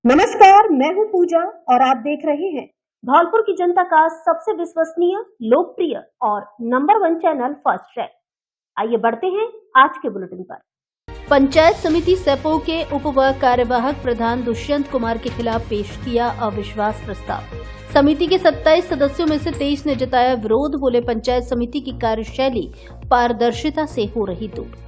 नमस्कार, मैं हूं पूजा और आप देख रहे हैं धौलपुर की जनता का सबसे विश्वसनीय, लोकप्रिय और नंबर 1 चैनल फर्स्ट ट्रैक। आइए बढ़ते हैं आज के बुलेटिन पर। पंचायत समिति सेपो के उप व कार्यवाहक प्रधान दुष्यंत कुमार के खिलाफ पेश किया अविश्वास प्रस्ताव। समिति के 27 सदस्यों में से 23 ने जताया विरोध। बोले पंचायत समिति की कार्यशैली पारदर्शिता से हो रही दूर।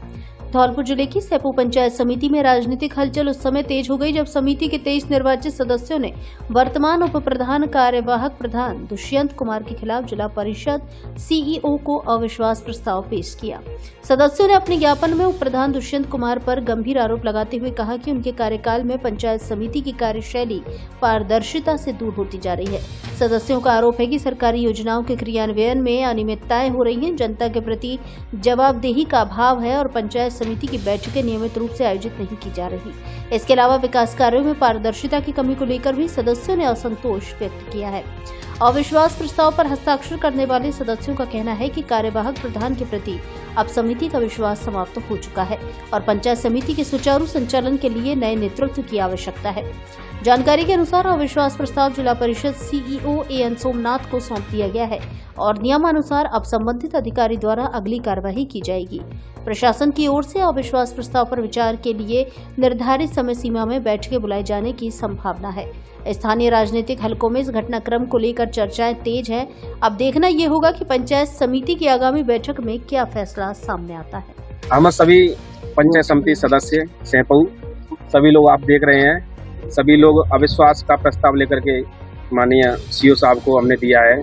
धौलपुर जिले की सेपो पंचायत समिति में राजनीतिक हलचल उस समय तेज हो गई जब समिति के 23 निर्वाचित सदस्यों ने वर्तमान उप प्रधान कार्यवाहक प्रधान दुष्यंत कुमार के खिलाफ जिला परिषद सीईओ को अविश्वास प्रस्ताव पेश किया। सदस्यों ने अपने ज्ञापन में उप प्रधान दुष्यंत कुमार पर गंभीर आरोप लगाते हुए कहा कि उनके कार्यकाल में पंचायत समिति की कार्यशैली पारदर्शिता से दूर होती जा रही है। सदस्यों का आरोप है कि सरकारी योजनाओं के क्रियान्वयन में अनियमितताएं हो रही हैं, जनता के प्रति जवाबदेही का अभाव है और पंचायत समिति की बैठकें नियमित रूप से आयोजित नहीं की जा रही। इसके अलावा विकास कार्यों में पारदर्शिता की कमी को लेकर भी सदस्यों ने असंतोष व्यक्त किया है। अविश्वास प्रस्ताव पर हस्ताक्षर करने वाले सदस्यों का कहना है कि कार्यवाहक प्रधान के प्रति अब समिति का विश्वास समाप्त हो चुका है और पंचायत समिति के सुचारू संचालन के लिए नए नेतृत्व की आवश्यकता है। जानकारी के अनुसार अविश्वास प्रस्ताव जिला परिषद सीईओ एएन सोमनाथ को सौंप दिया गया है और नियमानुसार अब संबंधित अधिकारी द्वारा अगली कार्यवाही की जाएगी। प्रशासन की ओर से अविश्वास प्रस्ताव पर विचार के लिए निर्धारित समय सीमा में बैठकें बुलाए जाने की संभावना है। स्थानीय राजनीतिक हलकों में इस घटनाक्रम को लेकर चर्चाएं तेज है। अब देखना ये होगा कि पंचायत समिति की आगामी बैठक में क्या फैसला सामने आता है। हम सभी पंचायत समिति सदस्य सेपो सभी लोग आप देख रहे हैं, सभी लोग अविश्वास का प्रस्ताव लेकर के माननीय सीओ साहब को हमने दिया है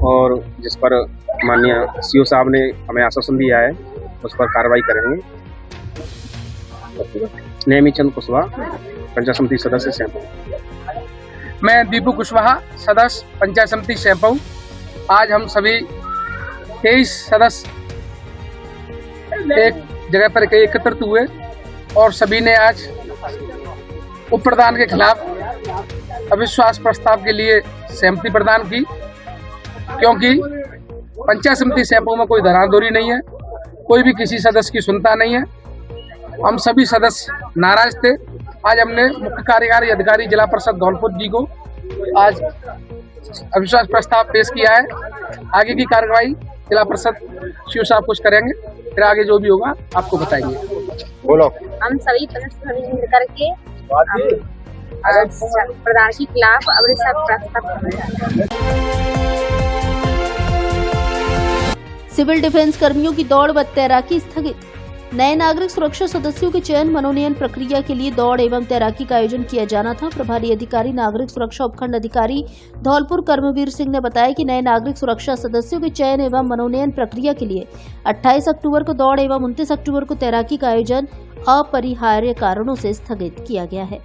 और जिस पर माननीय सीओ साहब ने हमें आश्वासन दिया है उस पर कार्रवाई करेंगे। नेमी चंद कुशवाहा, पंचायत समिति सदस्य सेपो। मैं दीपू कुशवाहा, सदस्य पंचायत समिति सेपो। आज हम सभी 23 सदस्य एक जगह पर एकत्रित हुए और सभी ने आज उप प्रधान के खिलाफ अविश्वास प्रस्ताव के लिए सहमति प्रदान की, क्योंकि पंचायत समिति सेपो में कोई धराधोरी नहीं है, कोई भी किसी सदस्य की सुनता नहीं है। हम सभी सदस्य नाराज थे। आज हमने मुख्य कार्यकारी अधिकारी जिला परिषद धौलपुर जी को आज अविश्वास प्रस्ताव पेश किया है। आगे की कार्रवाई जिला परिषद सीओ साहब कुछ करेंगे, फिर आगे जो भी होगा आपको बताएंगे। बोलो। हम सभी मिल करके प्रधान के खिलाफ अविश्वास प्रस्ताव। सिविल डिफेंस कर्मियों की दौड़ व तैराकी स्थगित। नए नागरिक सुरक्षा सदस्यों के चयन मनोनयन प्रक्रिया के लिए दौड़ एवं तैराकी का आयोजन किया जाना था। प्रभारी अधिकारी नागरिक सुरक्षा उपखंड अधिकारी धौलपुर कर्मवीर सिंह ने बताया कि नए नागरिक सुरक्षा सदस्यों के चयन एवं मनोनयन प्रक्रिया के लिए 28 अक्टूबर को दौड़ एवं 29 अक्टूबर को तैराकी का आयोजन अपरिहार्य कारणों से स्थगित किया गया है।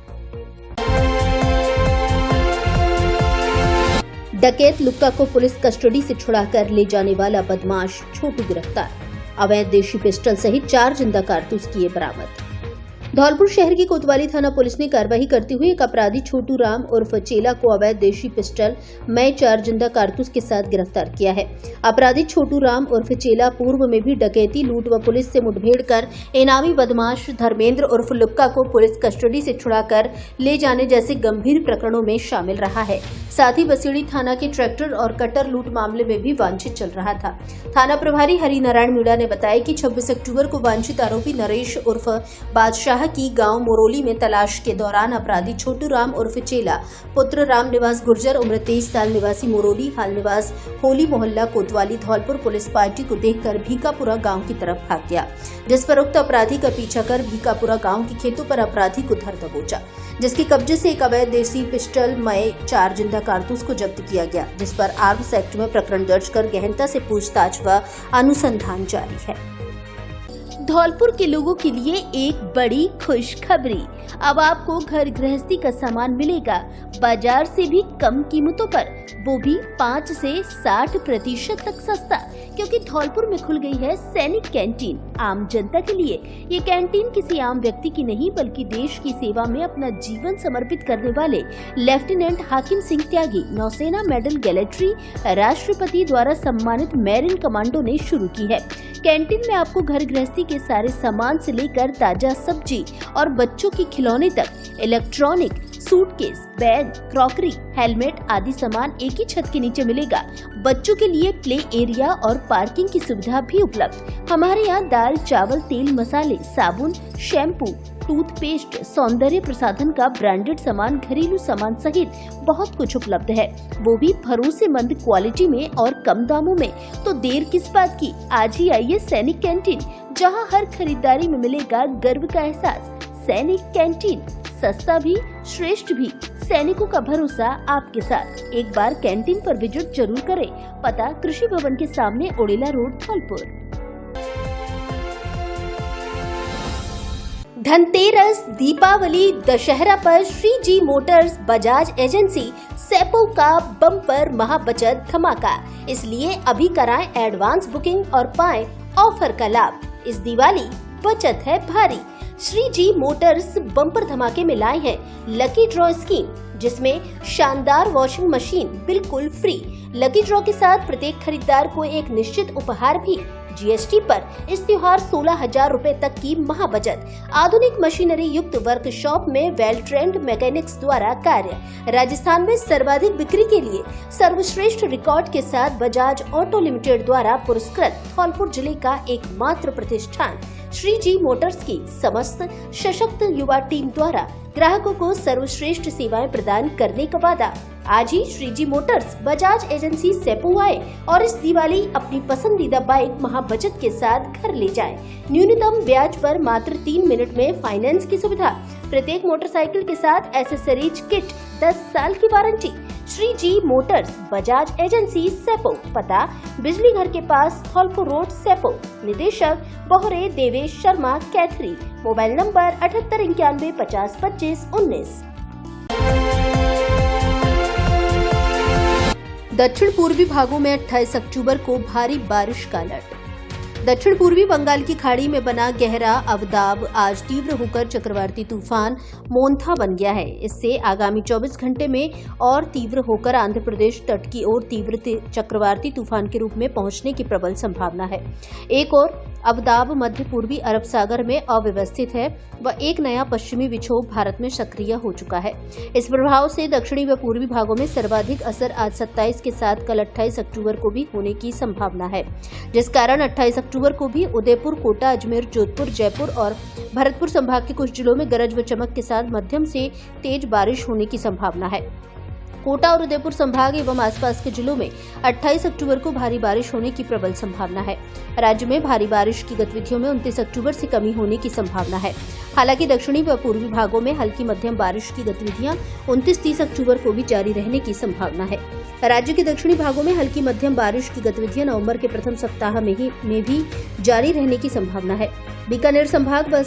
डकैत लुक्का को पुलिस कस्टडी से छुड़ाकर ले जाने वाला बदमाश छोटू गिरफ्तार। अवैध देशी पिस्टल सहित 4 जिंदा कारतूस किए बरामद। धौलपुर शहर की कोतवाली थाना पुलिस ने कार्रवाई करते हुए एक अपराधी छोटू राम उर्फ चेला को अवैध देशी पिस्टल में 4 जिंदा कारतूस के साथ गिरफ्तार किया है। अपराधी छोटू राम उर्फ चेला पूर्व में भी डकैती, लूट व पुलिस से मुठभेड़ कर इनामी बदमाश धर्मेंद्र उर्फ लुक्का को पुलिस कस्टडी से छुड़ाकर ले जाने जैसे गंभीर प्रकरणों में शामिल रहा है। साथ ही बसीड़ी थाना के ट्रैक्टर और कटर लूट मामले में भी वांछित चल रहा था। थाना प्रभारी हरिनारायण मीणा ने बताया कि 26 अक्टूबर को वांछित आरोपी नरेश उर्फ बादशाह की गांव मोरोली में तलाश के दौरान अपराधी छोटू राम उर्फ चेला पुत्र राम निवास गुर्जर उम्र 23 साल निवासी मोरोली हाल निवास होली मोहल्ला कोतवाली धौलपुर पुलिस पार्टी को देखकर भीकापुरा गांव की तरफ भाग गया, जिस पर उक्त अपराधी का पीछा कर भीकापुरा गांव के खेतों पर अपराधी को धर दबोचा, जिसके कब्जे से एक अवैध देसी पिस्टल में 4 जिंदा कारतूस को जब्त किया गया, जिस पर आर्म्स एक्ट में प्रकरण दर्ज कर गहनता से पूछताछ व अनुसंधान जारी है। धौलपुर के लोगों के लिए एक बड़ी खुशखबरी, अब आपको घर गृहस्थी का सामान मिलेगा बाजार से भी कम कीमतों पर, वो भी 5 से 60% तक सस्ता, क्योंकि धौलपुर में खुल गई है सैनिक कैंटीन आम जनता के लिए। ये कैंटीन किसी आम व्यक्ति की नहीं बल्कि देश की सेवा में अपना जीवन समर्पित करने वाले लेफ्टिनेंट हाकिम सिंह त्यागी, नौसेना मेडल गैलेट्री, राष्ट्रपति द्वारा सम्मानित मैरिन कमांडो ने शुरू की है। कैंटीन में आपको घर गृहस्थी के सारे सामान से लेकर ताजा सब्जी और बच्चों के खिलौने तक, electronic, suitcase, bag, crockery, helmet आदि सामान एक ही छत के नीचे मिलेगा। बच्चों के लिए प्ले एरिया और पार्किंग की सुविधा भी उपलब्ध। हमारे यहाँ दाल, चावल, तेल, मसाले, साबुन, शैम्पू, टूथपेस्ट, सौंदर्य प्रसाधन का ब्रांडेड सामान, घरेलू सामान सहित बहुत कुछ उपलब्ध है, वो भी भरोसेमंद क्वालिटी में और कम दामों में। तो देर किस बात की, आज ही आइए सैनिक कैंटीन, जहां हर खरीदारी में मिलेगा गर्व का एहसास। सैनिक कैंटीन, सस्ता भी, श्रेष्ठ भी, सैनिकों का भरोसा आपके साथ। एक बार कैंटीन पर विजिट जरूर करें। पता कृषि भवन के सामने, ओडेला रोड, धौलपुर। धनतेरस, दीपावली, दशहरा पर श्री जी मोटर्स बजाज एजेंसी सेपो का बम्पर महाबचत धमाका। इसलिए अभी कराएं एडवांस बुकिंग और पाएं ऑफर का लाभ। इस दिवाली बचत है भारी। श्री जी मोटर्स बम्पर धमाके में लाए हैं लकी ड्रॉ स्कीम, जिसमें शानदार वॉशिंग मशीन बिल्कुल फ्री। लकी ड्रॉ के साथ प्रत्येक खरीदार को एक निश्चित उपहार भी। जीएसटी पर इस त्योहार 16,000 रूपए तक की महाबचत। आधुनिक मशीनरी युक्त वर्कशॉप में वेल ट्रेंड मैकेनिक्स द्वारा कार्य। राजस्थान में सर्वाधिक बिक्री के लिए सर्वश्रेष्ठ रिकॉर्ड के साथ बजाज ऑटो लिमिटेड द्वारा पुरस्कृत धौलपुर जिले का एकमात्र प्रतिष्ठान श्री जी मोटर्स की समस्त सशक्त युवा टीम द्वारा ग्राहकों को सर्वश्रेष्ठ सेवाएं प्रदान करने का वादा। आज ही श्री जी मोटर्स बजाज एजेंसी सेपो आए और इस दिवाली अपनी पसंदीदा बाइक महाबचत के साथ घर ले जाएं। न्यूनतम ब्याज पर मात्र 3 मिनट में फाइनेंस की सुविधा। प्रत्येक मोटरसाइकिल के साथ एसेसरीज किट, 10 साल की वारंटी। श्री जी मोटर्स बजाज एजेंसी सेपो, पता बिजली घर के पास, धौलपुर रोड, सेपो। निदेशक बोहरे देवेश शर्मा कैथरी। Mobile number 7891 50 25 19। दक्षिण पूर्वी भागों में 28 अक्टूबर को भारी बारिश का अलर्ट। दक्षिण पूर्वी बंगाल की खाड़ी में बना गहरा अवदाब आज तीव्र होकर चक्रवाती तूफान मोन्था बन गया है। इससे आगामी 24 घंटे में और तीव्र होकर आंध्र प्रदेश तट की ओर तीव्र चक्रवाती तूफान के रूप में पहुंचने की प्रबल संभावना है। एक और अवदाब मध्य पूर्वी अरब सागर में अव्यवस्थित है व एक नया पश्चिमी विक्षोभ भारत में सक्रिय हो चुका है। इस प्रभाव से दक्षिणी व पूर्वी भागों में सर्वाधिक असर आज 27 के साथ कल 28 अक्टूबर को भी होने की संभावना है, जिस कारण 28 अक्टूबर को भी उदयपुर, कोटा, अजमेर, जोधपुर, जयपुर और भरतपुर संभाग के कुछ जिलों में गरज व चमक के साथ मध्यम से तेज बारिश होने की संभावना है। कोटा और उदयपुर संभाग एवं आसपास के जिलों में 28 अक्टूबर को भारी बारिश होने की प्रबल संभावना है। राज्य में भारी बारिश की गतिविधियों में 29 अक्टूबर से कमी होने की संभावना है। हालांकि दक्षिणी व पूर्वी भागों में हल्की मध्यम बारिश की गतिविधियां 29-30 अक्टूबर को भी जारी रहने की संभावना है। राज्य के दक्षिणी भागों में हल्की मध्यम बारिश की गतिविधियां नवंबर के प्रथम सप्ताह में भी जारी रहने की संभावना है। बीकानेर संभाग व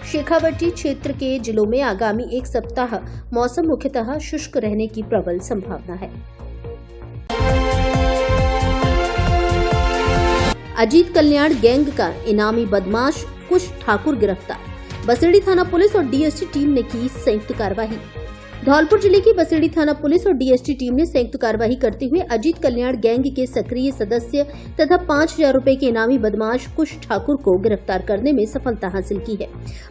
शेखावटी क्षेत्र के जिलों में आगामी एक सप्ताह मौसम मुख्यतः शुष्क रहने की प्रबल संभावना है। अजीत कल्याण गैंग का इनामी बदमाश कुश ठाकुर गिरफ्तार। बसेड़ी थाना पुलिस और डीएसटी टीम ने की संयुक्त कार्रवाई। धौलपुर जिले की बसेड़ी थाना पुलिस और डीएसटी टीम ने संयुक्त कार्रवाई करते हुए अजीत कल्याण गैंग के सक्रिय सदस्य तथा 5,000 रुपए के इनामी बदमाश कुश ठाकुर को गिरफ्तार करने में सफलता हासिल की है।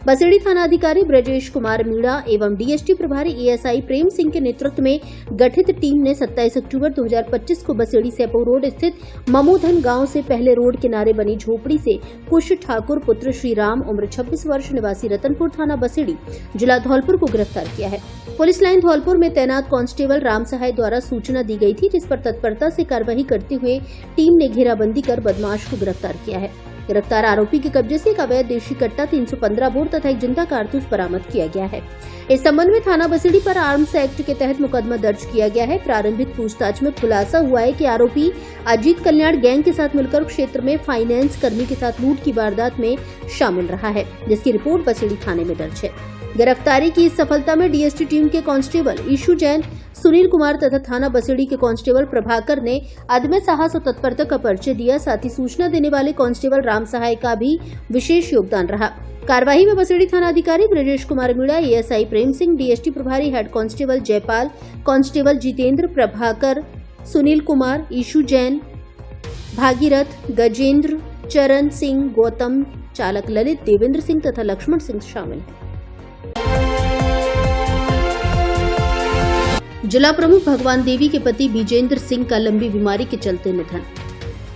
बसेड़ी थाना अधिकारी ब्रजेश कुमार मीणा एवं डीएसटी प्रभारी एएसआई प्रेम सिंह के नेतृत्व में गठित टीम ने 27 अक्टूबर 2025 को बसेड़ी सेपो रोड स्थित ममोधन गांव से पहले रोड किनारे बनी झोपड़ी से कुश ठाकुर पुत्र श्री राम उम्र 26 वर्ष निवासी रतनपुर थाना बसेड़ी जिला धौलपुर को गिरफ्तार किया है। पुलिस लाइन धौलपुर में तैनात कांस्टेबल राम सहाय द्वारा सूचना दी गई थी, जिस पर तत्परता से कार्रवाई करते हुए टीम ने घेराबंदी कर बदमाश को गिरफ्तार किया है। गिरफ्तार आरोपी के कब्जे से एक अवैध देशी कट्टा, 315 बोर तथा एक जिंदा कारतूस बरामद किया गया है। इस संबंध में थाना बसेड़ी पर आर्म्स एक्ट के तहत मुकदमा दर्ज किया गया है। प्रारंभिक पूछताछ में खुलासा हुआ है कि आरोपी अजीत कल्याण गैंग के साथ मिलकर क्षेत्र में फाइनेंस कर्मी के साथ लूट की वारदात में शामिल रहा है, जिसकी रिपोर्ट बसेड़ी थाने में दर्ज है। गिरफ्तारी की इस सफलता में डीएसटी टीम के कांस्टेबल ईशु जैन, सुनील कुमार तथा थाना बसेड़ी के कांस्टेबल प्रभाकर ने अदम्य साहस और तत्परता का परिचय दिया। साथ ही सूचना देने वाले कांस्टेबल राम सहाय का भी विशेष योगदान रहा। कार्रवाई में बसेड़ी थाना अधिकारी ब्रजेश कुमार मीणा, एएसआई प्रेम सिंह, डीएसटी प्रभारी head constable Jaipal, constable Jitendra, Prabhakar, Sunil Kumar, Ishu Jain, Bhagirath, Gajendra, Charan Singh, Gautam, चालक ललित, देवेंद्र सिंह तथा लक्ष्मण सिंह शामिल हैं। जिला प्रमुख भगवान देवी के पति विजेंद्र सिंह का लंबी बीमारी के चलते निधन।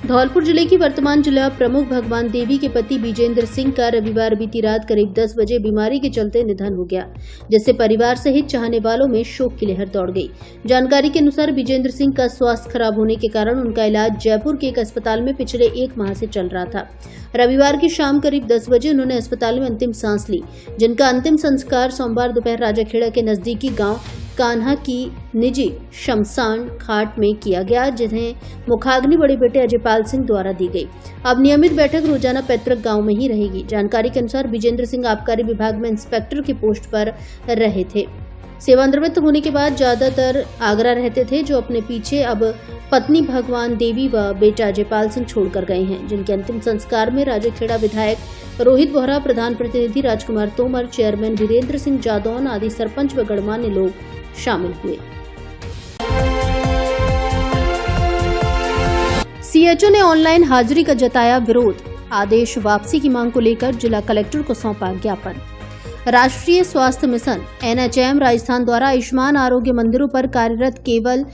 धौलपुर जिले की वर्तमान जिला प्रमुख भगवान देवी के पति विजेंद्र सिंह का रविवार बीती रात करीब 10 बजे बीमारी के चलते निधन हो गया, जिससे परिवार सहित चाहने वालों में शोक की लहर दौड़ गई। जानकारी के अनुसार विजेंद्र सिंह का स्वास्थ्य खराब होने के कारण उनका इलाज जयपुर के एक अस्पताल में पिछले 1 माह से चल रहा था। रविवार की शाम करीब 10 बजे उन्होंने अस्पताल में अंतिम सांस ली, जिनका अंतिम संस्कार सोमवार दोपहर राजाखेड़ा के नजदीकी गाँव कान्हा की निजी शमशान घाट में किया गया, जिन्हें मुखाग्नि बड़े बेटे अजयपाल सिंह द्वारा दी गई। अब नियमित बैठक रोजाना पैतृक गांव में ही रहेगी। जानकारी के अनुसार विजेंद्र सिंह आबकारी विभाग में इंस्पेक्टर की पोस्ट पर रहे थे। सेवानिवृत्त होने के बाद ज्यादातर आगरा रहते थे, जो अपने पीछे अब पत्नी भगवान देवी व बेटा अजयपाल सिंह छोड़कर गए हैं, जिनके अंतिम संस्कार में राजाखेड़ा विधायक रोहित बोहरा, प्रधान प्रतिनिधि राजकुमार तोमर, चेयरमैन वीरेंद्र सिंह जादौन आदि सरपंच व गणमान्य लोग शामिल हुए। सीएचओ ने ऑनलाइन हाजिरी का जताया विरोध। आदेश वापसी की मांग को लेकर जिला कलेक्टर को सौंपा ज्ञापन। राष्ट्रीय स्वास्थ्य मिशन NHM राजस्थान द्वारा आयुष्मान आरोग्य मंदिरों पर कार्यरत केवल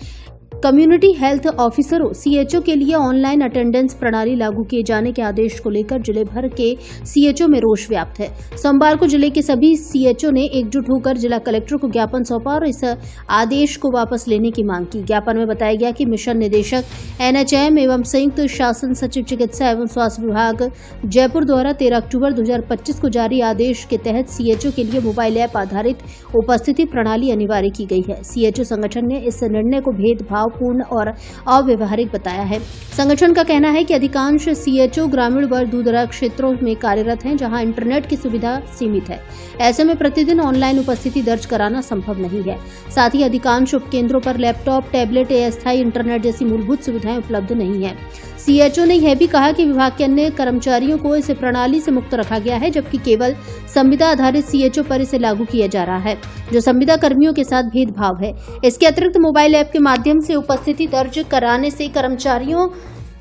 कम्युनिटी हेल्थ ऑफिसरों CHO के लिए ऑनलाइन अटेंडेंस प्रणाली लागू किए जाने के आदेश को लेकर जिले भर के CHO में रोष व्याप्त है। सोमवार को जिले के सभी CHO ने एकजुट होकर जिला कलेक्टर को ज्ञापन सौंपा और इस आदेश को वापस लेने की मांग की। ज्ञापन में बताया गया कि मिशन निदेशक NHM एवं संयुक्त शासन सचिव चिकित्सा एवं स्वास्थ्य विभाग जयपुर द्वारा 13 अक्टूबर 2025 को जारी आदेश के तहत CHO के लिए मोबाइल ऐप आधारित उपस्थिति प्रणाली अनिवार्य की गई है। CHO संगठन ने इस निर्णय को भेदभाव पूर्ण और अव्यवहारिक बताया है। संगठन का कहना है कि अधिकांश CHO ग्रामीण व दूरदराज क्षेत्रों में कार्यरत हैं, जहां इंटरनेट की सुविधा सीमित है। ऐसे में प्रतिदिन ऑनलाइन उपस्थिति दर्ज कराना संभव नहीं है। साथ ही अधिकांश उपकेंद्रों पर लैपटॉप, टैबलेट या अस्थायी इंटरनेट जैसी मूलभूत सुविधाएं उपलब्ध नहीं है। CHO ने यह भी कहा कि विभाग के अन्य कर्मचारियों को इस प्रणाली से मुक्त रखा गया है, जबकि केवल संविदा आधारित CHO पर इसे लागू किया जा रहा है, जो संविदा कर्मियों के साथ भेदभाव है। इसके अतिरिक्त मोबाइल ऐप के माध्यम से उपस्थिति दर्ज कराने से कर्मचारियों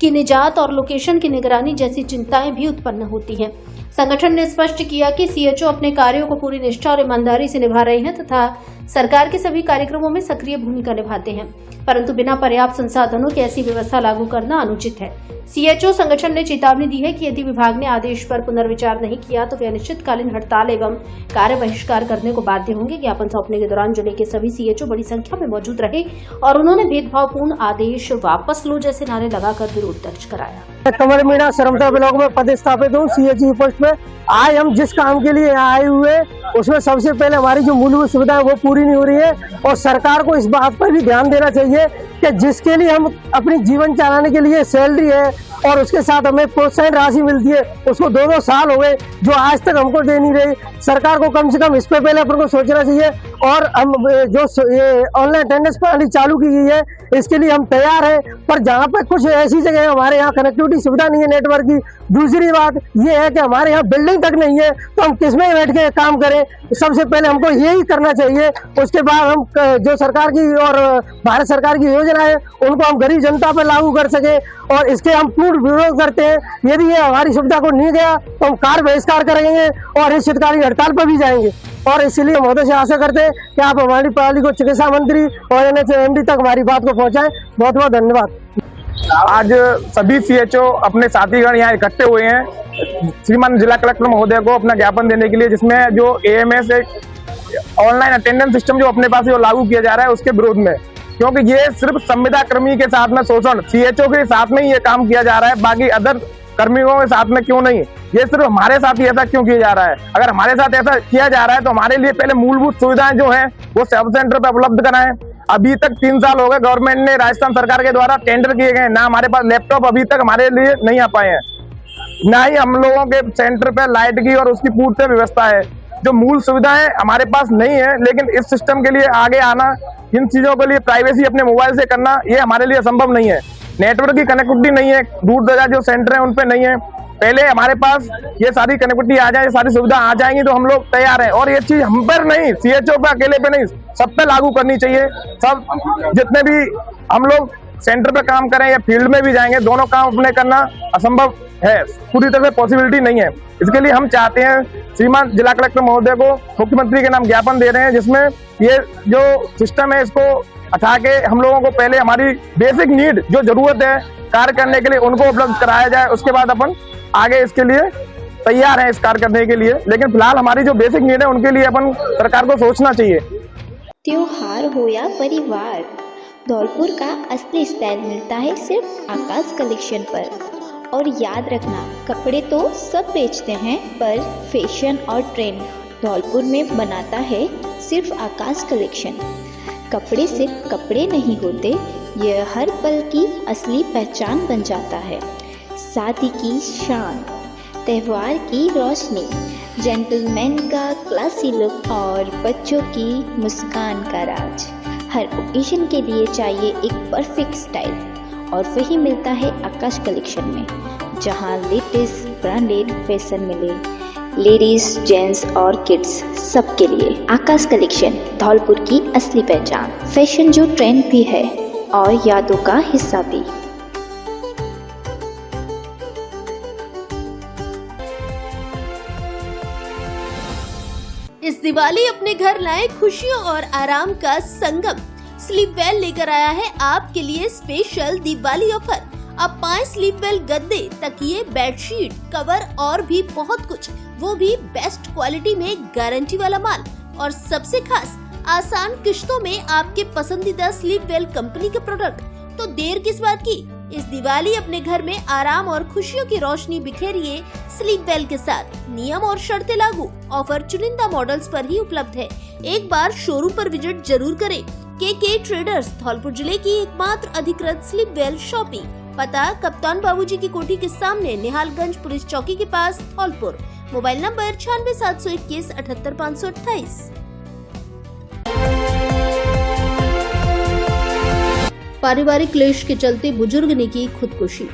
की निजात और लोकेशन की निगरानी जैसी चिंताएं भी उत्पन्न होती हैं। संगठन ने स्पष्ट किया कि CHO अपने कार्यों को पूरी निष्ठा और ईमानदारी से निभा रहे हैं तथा सरकार के सभी कार्यक्रमों में सक्रिय भूमिका निभाते हैं, परंतु बिना पर्याप्त संसाधनों की ऐसी व्यवस्था लागू करना अनुचित है। CHO संगठन ने चेतावनी दी है कि यदि विभाग ने आदेश पर पुनर्विचार नहीं किया तो वे अनिश्चितकालीन हड़ताल एवं कार्य बहिष्कार करने को बाध्य होंगे। ज्ञापन सौंपने के दौरान जिले के सभी CHO बड़ी संख्या में मौजूद रहे और उन्होंने भेदभावपूर्ण आदेश वापस लो जैसे नारे लगाकर विरोध दर्ज कराया। कमल मीणा सरमता ब्लॉक में पदस्थापित हूँ CHO पोस्ट में। आज हम जिस काम के लिए आए हुए उसमें सबसे पहले हमारी जो मूलभूत सुविधा है वो पूरी नहीं हो रही है और सरकार को इस बात पर भी ध्यान देना चाहिए कि जिसके लिए हम अपनी जीवन चलाने के लिए सैलरी है और उसके साथ हमें प्रोत्साहन राशि मिलती है, उसको 2-2 साल हो गए जो आज तक हमको दे नहीं रही। सरकार को कम से कम इस पे पहले अपन को सोचना चाहिए और हम जो ऑनलाइन अटेंडेंस प्रणाली चालू की गई है इसके लिए हम तैयार हैं, पर जहाँ पे कुछ ऐसी जगह है हमारे यहाँ कनेक्टिविटी सुविधा नहीं है नेटवर्क की। दूसरी बात ये है कि हमारे यहाँ बिल्डिंग तक नहीं है, तो हम किसमें बैठ के काम करें। सबसे पहले हमको यही करना चाहिए, उसके बाद हम जो सरकार की और भारत सरकार की योजना है उनको हम गरीब जनता पर लागू कर सके और इसके हम पूर्ण विरोध करते हैं। यदि ये हमारी सुविधा को नहीं गया तो हम कार्य बहिष्कार करेंगे और इस हितकारी हड़ताल पर भी जाएंगे और इसलिए महोदय से आशा करते हैं कि आप हमारी प्रणाली को चिकित्सा मंत्री और NHMD तक हमारी बात को पहुंचाएं। बहुत बहुत धन्यवाद। आज सभी CHO अपने साथीगण यहाँ इकट्ठे हुए हैं श्रीमान जिला कलेक्टर महोदय को अपना ज्ञापन देने के लिए, जिसमें जो AMS एक ऑनलाइन अटेंडेंस सिस्टम जो अपने पास जो लागू किया जा रहा है उसके विरोध में, क्योंकि ये सिर्फ संविदा कर्मी के साथ में शोषण, CHO के साथ में ये काम किया जा रहा है, बाकी अदर कर्मियों के साथ में क्यों नहीं। ये सिर्फ हमारे साथ ही ऐसा क्यों किया जा रहा है। अगर हमारे साथ ऐसा किया जा रहा है तो हमारे लिए पहले मूलभूत सुविधाएं जो हैं वो सब सेंटर पर उपलब्ध कराएं। अभी तक 3 साल हो गए गवर्नमेंट ने राजस्थान सरकार के द्वारा टेंडर किए गए, ना हमारे पास लैपटॉप अभी तक हमारे लिए नहीं आ पाए हैं, ना ही हम लोगों के सेंटर पे लाइट की और उसकी पूर्ति व्यवस्था है। जो मूल सुविधाएं हमारे पास नहीं है, लेकिन इस सिस्टम के लिए आगे आना, इन चीजों के लिए प्राइवेसी अपने मोबाइल से करना ये हमारे लिए संभव नहीं है। नेटवर्क की कनेक्टिविटी नहीं है, दूर दराज जो सेंटर है उन पे नहीं है। पहले हमारे पास ये सारी कनेक्टिविटी आ जाए, ये सारी सुविधा आ जाएंगी तो हम लोग तैयार हैं। और ये चीज हम पर नहीं, CHO पे अकेले पे नहीं, सब पे लागू करनी चाहिए। सब जितने भी हम लोग सेंटर पे काम करें या फील्ड में भी जाएंगे, दोनों काम अपने करना असंभव है, पूरी तरह से पॉसिबिलिटी नहीं है। इसके लिए हम चाहते हैं श्रीमान जिला कलेक्टर महोदय को मुख्यमंत्री के नाम ज्ञापन दे रहे हैं, जिसमें ये जो सिस्टम है इसको हटा के हम लोगों को पहले हमारी बेसिक नीड जो जरूरत है कार्य करने के लिए उनको उपलब्ध कराया जाए। उसके बाद अपन आगे इसके लिए तैयार है इस कार्य करने के लिए, लेकिन फिलहाल हमारी जो बेसिक नीड है उनके लिए अपन सरकार को सोचना चाहिए। त्योहार हो या परिवार, धौलपुर का असली स्टाइल मिलता है सिर्फ आकाश कलेक्शन पर। और याद रखना, कपड़े तो सब बेचते हैं पर फैशन और ट्रेंड धौलपुर में बनाता है सिर्फ आकाश कलेक्शन। कपड़े सिर्फ कपड़े नहीं होते, यह हर पल की असली पहचान बन जाता है। शादी की शान, त्योहार की रोशनी, जेंटलमैन का क्लासी लुक और बच्चों की मुस्कान का राज। हर ओकेजन के लिए चाहिए एक परफेक्ट स्टाइल और वही मिलता है आकाश कलेक्शन में, जहां लेटेस्ट ब्रांडेड फैशन मिले लेडीज, जेंट्स और किड्स सबके लिए। आकाश कलेक्शन धौलपुर की असली पहचान, फैशन जो ट्रेंड भी है और यादों का हिस्सा भी। इस दिवाली अपने घर लाएं खुशियों और आराम का संगम। स्लीपवेल लेकर आया है आपके लिए स्पेशल दिवाली ऑफर। अब पाएं स्लीपवेल गद्दे, तकिए, बेडशीट, कवर और भी बहुत कुछ, वो भी बेस्ट क्वालिटी में गारंटी वाला माल। और सबसे खास, आसान किश्तों में आपके पसंदीदा स्लीपवेल कंपनी के प्रोडक्ट। तो देर किस बात की, इस दिवाली अपने घर में आराम और खुशियों की रोशनी बिखेरिए स्लीपवेल के साथ। नियम और शर्तें लागू। ऑफर चुनिंदा मॉडल्स पर ही उपलब्ध है। एक बार शोरूम पर विजिट जरूर करें। के ट्रेडर्स, धौलपुर जिले की एकमात्र अधिकृत स्लीपवेल शॉपिंग। पता कप्तान बाबूजी की कोठी के सामने, निहालगंज पुलिस चौकी के पास, धौलपुर। Mobile number 96 721 78 528। पारिवारिक क्लेश के चलते बुजुर्ग ने की खुदकुशी।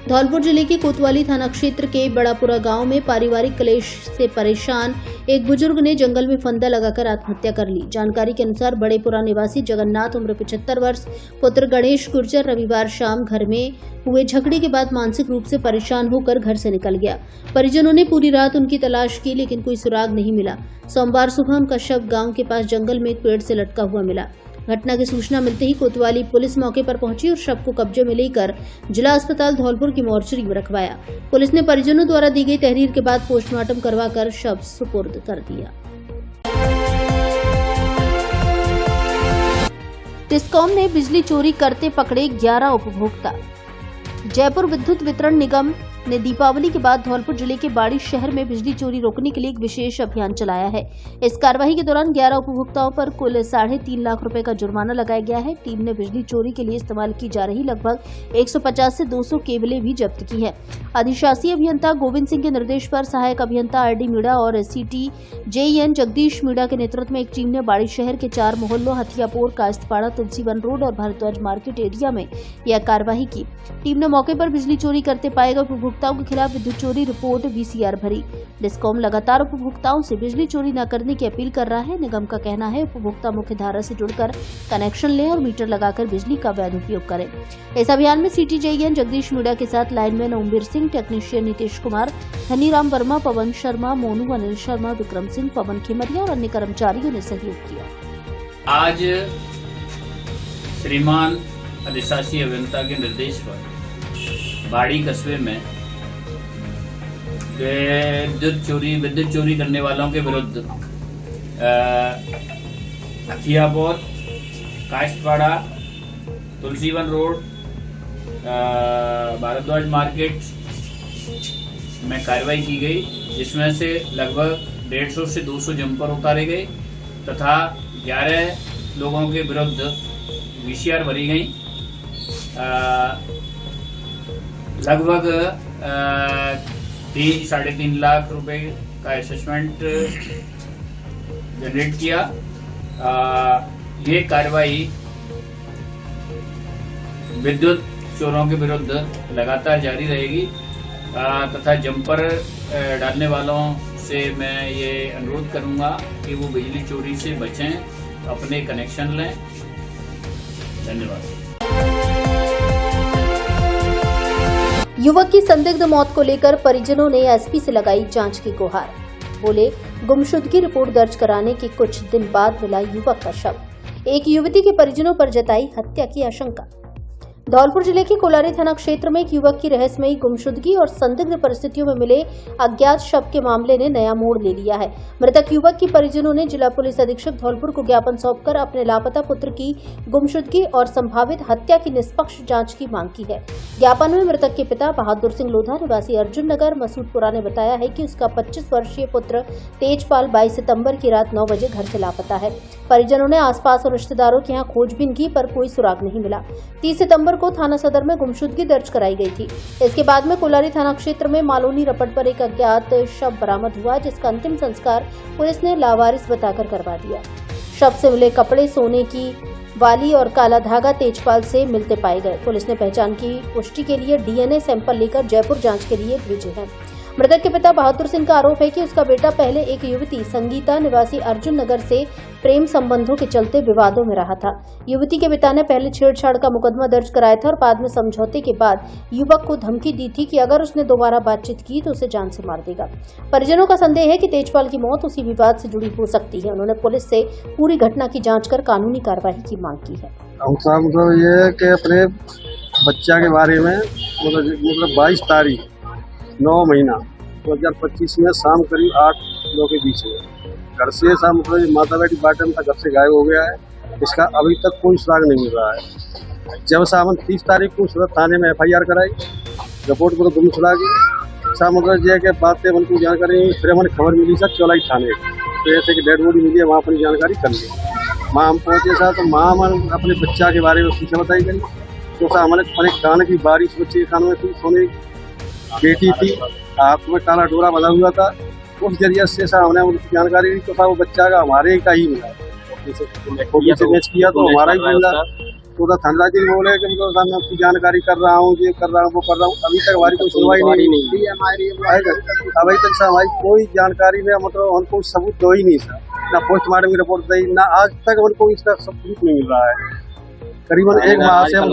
धौलपुर जिले के कोतवाली थाना क्षेत्र के बड़ापुरा गांव में पारिवारिक क्लेश से परेशान एक बुजुर्ग ने जंगल में फंदा लगाकर आत्महत्या कर ली। जानकारी के अनुसार बड़ेपुरा निवासी जगन्नाथ, उम्र 75 वर्ष, पुत्र गणेश गुर्जर रविवार शाम घर में हुए झगड़े के बाद मानसिक रूप से परेशान होकर घर से निकल गया। परिजनों ने पूरी रात उनकी तलाश की, लेकिन कोई सुराग नहीं मिला। सोमवार सुबह उनका शव गाँव के पास जंगल में एक पेड़ से लटका हुआ मिला। घटना की सूचना मिलते ही कोतवाली पुलिस मौके पर पहुंची और शव को कब्जे में लेकर जिला अस्पताल धौलपुर की मोर्चरी में रखवाया। पुलिस ने परिजनों द्वारा दी गई तहरीर के बाद पोस्टमार्टम करवाकर शव सुपुर्द कर दिया। डिस्कॉम ने बिजली चोरी करते पकड़े 11 उपभोक्ता। जयपुर विद्युत वितरण निगम ने दीपावली के बाद धौलपुर जिले के बाड़ी शहर में बिजली चोरी रोकने के लिए एक विशेष अभियान चलाया है। इस कार्रवाई के दौरान 11 उपभोक्ताओं पर कुल 3.5 लाख रुपए का जुर्माना लगाया गया है। टीम ने बिजली चोरी के लिए इस्तेमाल की जा रही लगभग 150 से 200 केबलें भी जब्त की है। अधिशासी अभियंता गोविंद सिंह के निर्देश पर सहायक अभियंता RD मीणा और SCT JEN जगदीश मीणा के नेतृत्व में एक टीम ने बाड़ी शहर के 4 मोहल्लों हथियापुर, कास्तपाड़ा, तुलसीवन रोड और भारद्वाज मार्केट एरिया में यह कार्रवाई की। टीम ने मौके पर बिजली चोरी करते पाए गए उपभोक्ताओं के खिलाफ विद्युत चोरी रिपोर्ट VCR भरी। डिस्कॉम लगातार उपभोक्ताओं से बिजली चोरी न करने की अपील कर रहा है। निगम का कहना है उपभोक्ता मुख्य धारा से जुड़कर कनेक्शन लें और मीटर लगाकर बिजली का वैध उपयोग करें। इस अभियान में CT JEN जगदीश मीणा के साथ लाइनमैन ओमवीर सिंह, टेक्नीशियन नीतीश कुमार, धनीराम वर्मा, पवन शर्मा, मोनू, अनिल शर्मा, विक्रम सिंह, पवन खेमरिया और अन्य कर्मचारियों ने सहयोग किया। आज श्रीमान अधिशासी अभियंता के निर्देश पर बाड़ी कस्बे में विद्युत चोरी करने वालों के विरुद्ध हथियापुर, कास्तपाड़ा, तुलसीवन रोड, भारद्वाज मार्केट में कार्रवाई की गई, जिसमें से लगभग 150 से 200 जंपर उतारे गए तथा 11 लोगों के विरुद्ध VCR भरी गई। लगभग 3-3.5 लाख रुपए का असेसमेंट जनरेट किया। ये कार्रवाई विद्युत चोरों के विरुद्ध लगातार जारी रहेगी तथा जंपर डालने वालों से मैं ये अनुरोध करूंगा कि वो बिजली चोरी से बचें, अपने कनेक्शन लें। धन्यवाद। युवक की संदिग्ध मौत को लेकर परिजनों ने एसपी से लगाई जांच की गुहार। बोले, गुमशुदगी रिपोर्ट दर्ज कराने के कुछ दिन बाद मिला युवक का शव। एक युवती के परिजनों पर जताई हत्या की आशंका। धौलपुर जिले के कोलारी थाना क्षेत्र में एक युवक की रहस्यमयी गुमशुदगी और संदिग्ध परिस्थितियों में मिले अज्ञात शव के मामले ने नया मोड़ ले लिया है। मृतक युवक की परिजनों ने जिला पुलिस अधीक्षक धौलपुर को ज्ञापन सौंपकर अपने लापता पुत्र की गुमशुदगी और संभावित हत्या की निष्पक्ष जांच की मांग की है। ज्ञापन में मृतक के पिता बहादुर सिंह लोधा निवासी अर्जुन नगर मसूदपुरा ने बताया है कि उसका 25 वर्षीय पुत्र तेजपाल 22 सितंबर की रात 9 बजे घर से लापता है। परिजनों ने आसपास और रिश्तेदारों के यहाँ खोजबीन की पर कोई सुराग नहीं मिला। 30 सितंबर को थाना सदर में गुमशुदगी दर्ज कराई गई थी। इसके बाद में कोलारी थाना क्षेत्र में मालोनी रपट पर एक अज्ञात शव बरामद हुआ, जिसका अंतिम संस्कार पुलिस ने लावारिस बताकर करवा दिया। शव से मिले कपड़े, सोने की वाली और काला धागा तेजपाल से मिलते पाए गए। पुलिस ने पहचान की पुष्टि के लिए डीएनए सैंपल लेकर जयपुर जांच के लिए भेजे हैं। मृतक के पिता बहादुर सिंह का आरोप है कि उसका बेटा पहले एक युवती संगीता निवासी अर्जुन नगर से प्रेम संबंधों के चलते विवादों में रहा था। युवती के पिता ने पहले छेड़छाड़ का मुकदमा दर्ज कराया था और बाद में समझौते के बाद युवक को धमकी दी थी कि अगर उसने दोबारा बातचीत की तो उसे जान से मार देगा। परिजनों का संदेह है कि तेजपाल की मौत उसी विवाद से जुड़ी हो सकती है। उन्होंने पुलिस से पूरी घटना की जाँच कर कानूनी कार्रवाई की मांग की है। मतलब ये है कि अपने बच्चा के बारे में मतलब 22 तारीख 9 महीना 2025 में शाम करीब 8-9 के बीच में घर से ऐसा मतलब माता बेटी बाटन का घर से गायब हो गया है। इसका अभी तक कोई सुराग नहीं मिल रहा है। जब सावन 30 तारीख को सूरत थाने में FIR कराई, रिपोर्ट पर गुमशुदा की सब मतलब ये कि बातें मन को जानकारी फिर हमें खबर मिली सर चौलाई थाने तो ऐसे कि डेड बॉडी मिली है, वहाँ अपनी जानकारी कर ली। माँ हम पहुँचे साथ तो माँ अपने बच्चा के बारे में सूचना बताई गई। तो हमारे कान की बारिश बच्चे के कान में थी, सोने बेटी थी, हाथ में काला डोरा बंधा हुआ था। उस जरिए से हमने उनकी जानकारी दी तो वो बच्चा का हमारे का ही मिला। मैच किया तो हमारा ही मिला। तो थाना जी बोले कि मतलब मैं आपकी जानकारी कर रहा हूँ, ये कर रहा हूँ, वो कर रहा हूँ। अभी तक हमारी कोई सुनवाई नहीं अभी तक सर हमारी कोई जानकारी में मतलब हमको सबूत दो ही नहीं सर, ना पोस्टमार्टम की रिपोर्ट दी, ना आज तक हमको इसका सबूत नहीं मिल रहा है। करीबन 1 माह से हम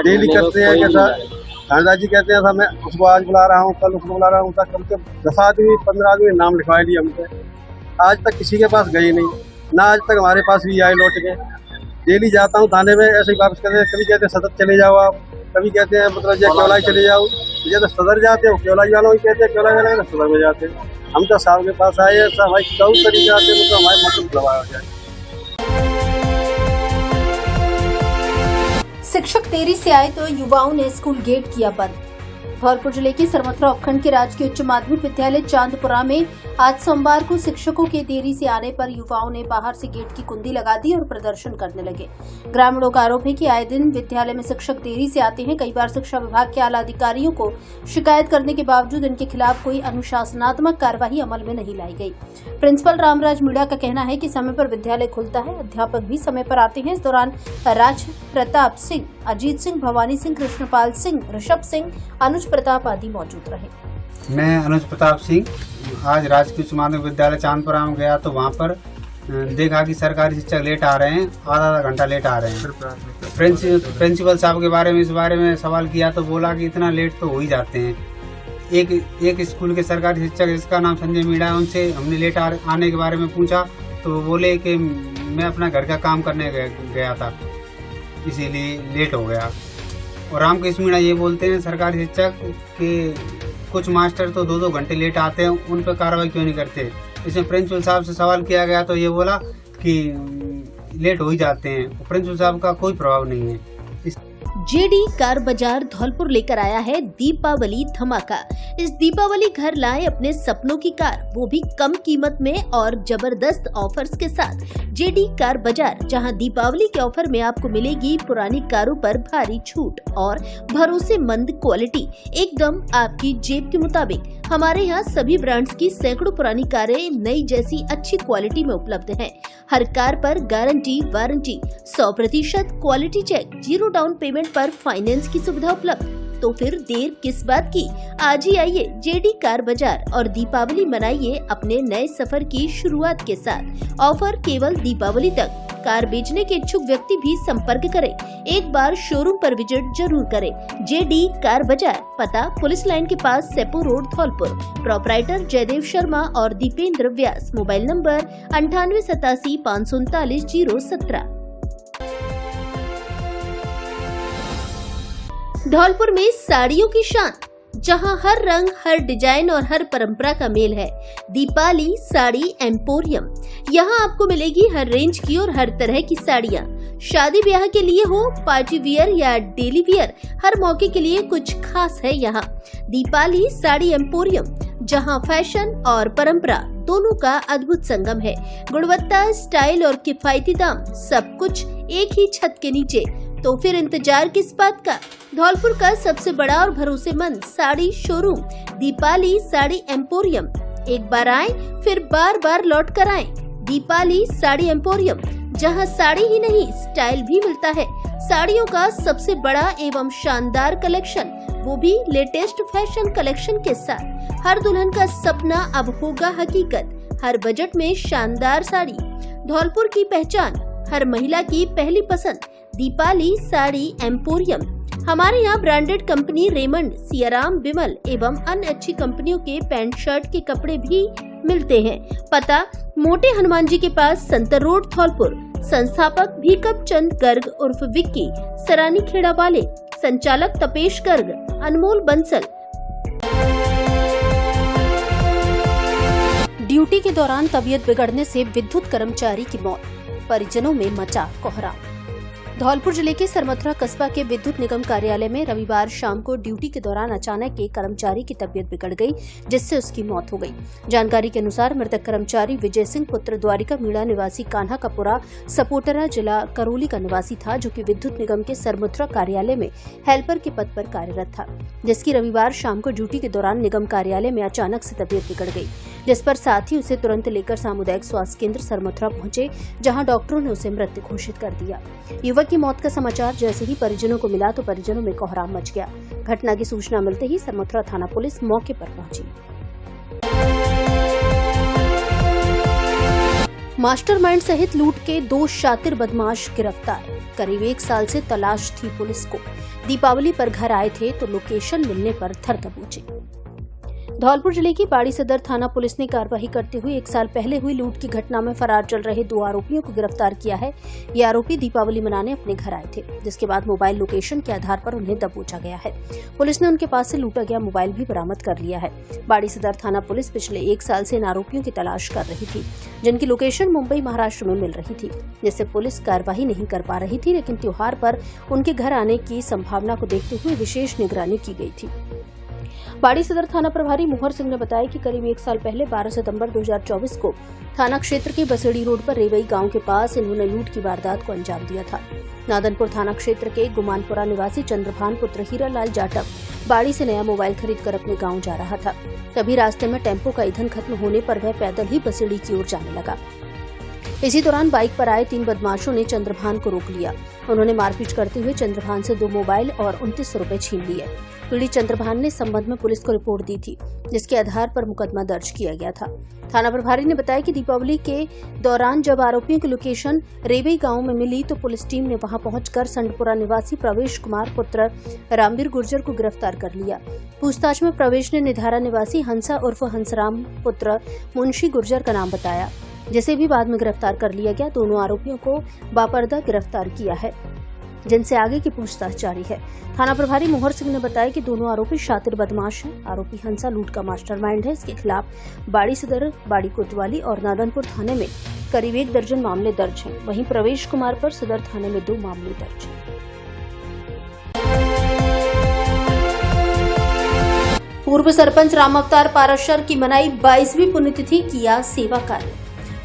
डेली करते हैं कि सर थानेदार जी कहते हैं सर मैं उसको आज बुला रहा हूँ, कल उसको बुला रहा हूँ। कम से 10 आदमी 15 आदमी नाम लिखवाए लिए हमसे, आज तक किसी के पास गए नहीं, ना आज तक हमारे पास भी आए लौट के। डेली जाता हूँ थाने में ऐसे ही वापस करते हैं। कभी कहते हैं सदर चले जाओ आप, कभी कहते हैं मतलब केवलाई चले जाओ। जैसे सदर जाते हैं केवलाई वालों ही कहते हैं केवलाई वाले सदर में जाते हैं। हम तो साहब के पास आए सर भाई कौ तरीके आते हैं तो हमारे मतलब दबाया जाए। शिक्षक देरी से आए तो युवाओं ने स्कूल गेट किया बंद। धौलपुर जिले के सरमथुरा उपखंड के राजकीय उच्च माध्यमिक विद्यालय चांदपुरा में आज सोमवार को शिक्षकों के देरी से आने पर युवाओं ने बाहर से गेट की कुंडी लगा दी और प्रदर्शन करने लगे। ग्रामीणों का आरोप है कि आए दिन विद्यालय में शिक्षक देरी से आते हैं। कई बार शिक्षा विभाग के आला अधिकारियों को शिकायत करने के बावजूद इनके खिलाफ कोई अनुशासनात्मक कार्यवाही अमल में नहीं लाई गई। प्रिंसिपल रामराज मीणा का कहना है कि समय पर विद्यालय खुलता है, अध्यापक भी समय पर आते हैं। इस दौरान राज प्रताप सिंह, अजीत सिंह, भवानी सिंह, कृष्णपाल सिंह, ऋषभ सिंह, अनुज प्रताप आदि मौजूद रहे। मैं अनुज प्रताप सिंह आज राजकीय उच्च माध्यमिक विद्यालय चांदपुरा में गया तो वहाँ पर देखा कि सरकारी शिक्षक लेट आ रहे हैं, आधा घंटा लेट आ रहे हैं। प्रिंसिपल साहब के बारे में इस बारे में सवाल किया तो बोला कि इतना लेट तो हो ही जाते हैं। एक स्कूल के सरकारी शिक्षक जिसका नाम संजय मीणा है, उनसे हमने लेट आने के बारे में पूछा तो वो बोले कि मैं अपना घर का काम करने गया था इसीलिए लेट हो गया। और रामकृष्ण मीणा ये बोलते हैं सरकारी शिक्षक के कुछ मास्टर तो 2-2 घंटे लेट आते हैं, उन पर कार्रवाई क्यों नहीं करते। इसमें प्रिंसिपल साहब से सवाल किया गया तो ये बोला कि लेट हो ही जाते हैं, प्रिंसिपल साहब का कोई प्रभाव नहीं है। जेडी कार बाजार धौलपुर लेकर आया है दीपावली धमाका। इस दीपावली घर लाए अपने सपनों की कार, वो भी कम कीमत में और जबरदस्त ऑफर्स के साथ। जेडी कार बाजार, जहां दीपावली के ऑफर में आपको मिलेगी पुरानी कारों पर भारी छूट और भरोसेमंद क्वालिटी, एकदम आपकी जेब के मुताबिक। हमारे यहाँ सभी ब्रांड्स की सैकड़ों पुरानी कारें नई जैसी अच्छी क्वालिटी में उपलब्ध हैं। हर कार पर guarantee warranty, 100% quality check, 0 down payment पर फाइनेंस की सुविधा उपलब्ध। तो फिर देर किस बात की, आज ही आइए जेडी कार बाजार और दीपावली मनाइए अपने नए सफर की शुरुआत के साथ। ऑफर केवल दीपावली तक। कार बेचने के इच्छुक व्यक्ति भी संपर्क करें। एक बार शोरूम पर विजिट जरूर करें। जेडी कार बाजार, पता पुलिस लाइन के पास सेपो रोड धौलपुर। प्रोपराइटर जयदेव शर्मा और दीपेंद्र व्यास। Mobile number 9887 539 017। धौलपुर में साड़ियों की शान, जहां हर रंग, हर डिजाइन और हर परंपरा का मेल है। दीपाली साड़ी एम्पोरियम, यहां आपको मिलेगी हर रेंज की और हर तरह की साड़ियां। शादी ब्याह के लिए हो, पार्टी वियर या डेली वियर, हर मौके के लिए कुछ खास है यहाँ। दीपाली साड़ी एम्पोरियम, जहां फैशन और परंपरा दोनों का अद्भुत संगम है। गुणवत्ता, स्टाइल और किफायती दाम, सब कुछ एक ही छत के नीचे। तो फिर इंतजार किस बात का? धौलपुर का सबसे बड़ा और भरोसेमंद साड़ी शोरूम दीपाली साड़ी एम्पोरियम। एक बार आए, फिर बार बार लौट कर आए। दीपाली साड़ी एम्पोरियम, जहां साड़ी ही नहीं स्टाइल भी मिलता है। साड़ियों का सबसे बड़ा एवं शानदार कलेक्शन, वो भी लेटेस्ट फैशन कलेक्शन के साथ। हर दुल्हन का सपना अब होगा हकीकत। हर बजट में शानदार साड़ी, धौलपुर की पहचान, हर महिला की पहली पसंद। दीपाली साड़ी एम्पोरियम। हमारे यहाँ ब्रांडेड कंपनी रेमंड, सियाराम, विमल एवं अन्य अच्छी कंपनियों के पैंट शर्ट के कपड़े भी मिलते हैं। पता मोटे हनुमान जी के पास, संतर रोड धौलपुर। संस्थापक भीकम चंद गर्ग उर्फ विक्की, सरानी खेड़ा वाले। संचालक तपेश गर्ग, अनमोल बंसल। ड्यूटी के दौरान तबीयत बिगड़ने से विद्युत कर्मचारी की मौत, परिजनों में मचा कोहराम। धौलपुर जिले के सरमथुरा कस्बा के विद्युत निगम कार्यालय में रविवार शाम को ड्यूटी के दौरान अचानक एक कर्मचारी की तबीयत बिगड़ गई, जिससे उसकी मौत हो गई। जानकारी के अनुसार मृतक कर्मचारी विजय सिंह पुत्र द्वारिका मीणा निवासी कान्हा कपुरा सपोटरा जिला करौली का निवासी था, जो कि विद्युत निगम के सरमथुरा कार्यालय में हेल्पर के पद पर कार्यरत था, जिसकी रविवार शाम को ड्यूटी के दौरान निगम कार्यालय में अचानक से तबीयत बिगड़ गई, जिस पर साथ ही उसे तुरंत लेकर सामुदायिक स्वास्थ्य केंद्र सरमथुरा पहुंचे, जहां डॉक्टरों ने उसे मृत घोषित कर दिया। युवक की मौत का समाचार जैसे ही परिजनों को मिला तो परिजनों में कोहराम मच गया। घटना की सूचना मिलते ही सरमथुरा थाना पुलिस मौके पर पहुंची। मास्टरमाइंड सहित लूट के 2 शातिर बदमाश गिरफ्तार। करीब 1 साल से तलाश थी पुलिस को। दीपावली पर घर आए थे तो लोकेशन मिलने पर थर दबोचे। धौलपुर जिले की बाड़ी सदर थाना पुलिस ने कार्रवाई करते हुए 1 साल पहले हुई लूट की घटना में फरार चल रहे 2 आरोपियों को गिरफ्तार किया है। ये आरोपी दीपावली मनाने अपने घर आए थे, जिसके बाद मोबाइल लोकेशन के आधार पर उन्हें दबोचा गया है। पुलिस ने उनके पास से लूटा गया मोबाइल भी बरामद कर लिया है। बाड़ी सदर थाना पुलिस पिछले 1 साल से इन आरोपियों की तलाश कर रही थी, जिनकी लोकेशन मुंबई, महाराष्ट्र में मिल रही थी, जिससे पुलिस कार्रवाई नहीं कर पा रही थी। लेकिन त्योहार पर उनके घर आने की संभावना को देखते हुए विशेष निगरानी की गई थी। बाड़ी सदर थाना प्रभारी मोहर सिंह ने बताया कि करीब 1 साल पहले 12 सितंबर 2024 को थाना क्षेत्र के बसेड़ी रोड पर रेवई गांव के पास इन्होंने लूट की वारदात को अंजाम दिया था। नादनपुर थाना क्षेत्र के गुमानपुरा निवासी चंद्रभान पुत्र हीरालाल जाटव बाड़ी से नया मोबाइल खरीदकर अपने गांव जा रहा था। तभी रास्ते में टेम्पो का ईंधन खत्म होने पर वह पैदल ही बसेड़ी की ओर जाने लगा। इसी दौरान बाइक पर आए 3 बदमाशों ने चंद्रभान को रोक लिया। उन्होंने मारपीट करते हुए चंद्रभान से 2 मोबाइल और 29 रुपए छीन लिए। पीड़ित चंद्रभान ने इस संबंध में पुलिस को रिपोर्ट दी थी, जिसके आधार पर मुकदमा दर्ज किया गया था। थाना प्रभारी ने बताया कि दीपावली के दौरान जब आरोपियों की लोकेशन रेवई गांव में मिली तो पुलिस टीम ने वहां पहुंचकर संडपुरा निवासी प्रवेश कुमार पुत्र रामवीर गुर्जर को गिरफ्तार कर लिया। पूछताछ में प्रवेश ने निधारा निवासी हंसा उर्फ हंसराम पुत्र मुंशी गुर्जर का नाम बताया, जिसे भी बाद में गिरफ्तार कर लिया गया। दोनों आरोपियों को बापर्दा गिरफ्तार किया है, जिनसे आगे की पूछताछ जारी है। थाना प्रभारी मोहर सिंह ने बताया कि दोनों आरोपी शातिर बदमाश हैं। आरोपी हंसा लूट का मास्टरमाइंड है। इसके खिलाफ बाड़ी सदर, बाड़ी कोतवाली और नादनपुर थाने में करीब 1 दर्जन मामले दर्ज हैं। वहीं प्रवेश कुमार पर सदर थाने में 2 मामले दर्ज हैं। पूर्व सरपंच राम अवतार पाराशर की मनाई 22वीं पुण्यतिथि, किया सेवा कार्य।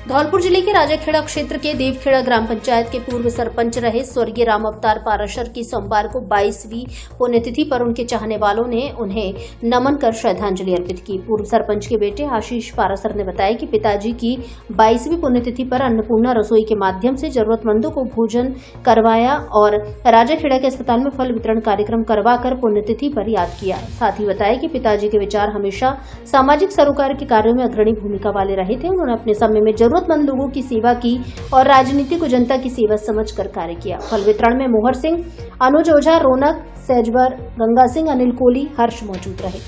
धौलपुर जिले के राजाखेड़ा क्षेत्र के देवखेड़ा ग्राम पंचायत के पूर्व सरपंच रहे स्वर्गीय राम अवतार पाराशर की सोमवार को 22वीं पुण्यतिथि पर उनके चाहने वालों ने उन्हें नमन कर श्रद्धांजलि अर्पित की। पूर्व सरपंच के बेटे आशीष पाराशर ने बताया कि पिताजी की 22वीं पुण्यतिथि पर अन्नपूर्णा रसोई के माध्यम से जरूरतमंदों को भोजन करवाया और राजाखेड़ा के अस्पताल में फल वितरण कार्यक्रम करवाकर पुण्यतिथि पर याद किया। साथ ही बताया कि पिताजी के विचार हमेशा सामाजिक सरोकार के कार्यों में अग्रणी भूमिका वाले रहे थे। उन्होंने अपने समय में जरूर जरूरतमंद लोगों की सेवा की और राजनीति को जनता की सेवा समझकर कार्य किया। फल वितरण में मोहर सिंह, अनुज ओझा, रौनक सेजवर, गंगा सिंह, अनिल कोहली, हर्ष मौजूद रहे।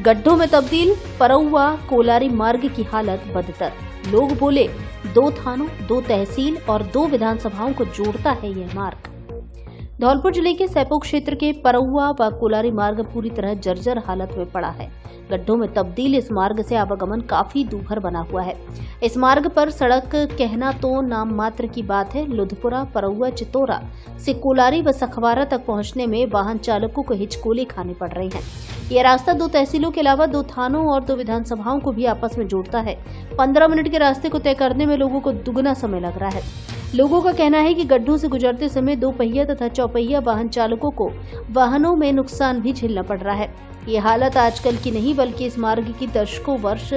गड्ढों में तब्दील परौआ कोलारी मार्ग की हालत बदतर। लोग बोले 2 थानों, 2 तहसील और 2 विधानसभाओं को जोड़ता है यह मार्ग। धौलपुर जिले के सैपो क्षेत्र के परौआ व कोलारी मार्ग पूरी तरह जर्जर हालत में पड़ा है। गड्ढों में तब्दील इस मार्ग से आवागमन काफी दूभर बना हुआ है। इस मार्ग पर सड़क कहना तो नाम मात्र की बात है। लुधपुरा, परौआ, चितौरा से कोलारी व सखवारा तक पहुंचने में वाहन चालकों को हिचकोले खाने पड़ रहे हैं। यह रास्ता 2 तहसीलों के अलावा 2 थानों और 2 विधानसभाओं को भी आपस में जोड़ता है। 15 मिनट के रास्ते को तय करने में लोगों को दुगना समय लग रहा है। लोगों का कहना है कि गड्ढों से गुजरते समय 2 पहिया तथा चौपहिया वाहन चालकों को वाहनों में नुकसान भी झेलना पड़ रहा है। ये हालत आजकल की नहीं बल्कि इस मार्ग की दशकों वर्ष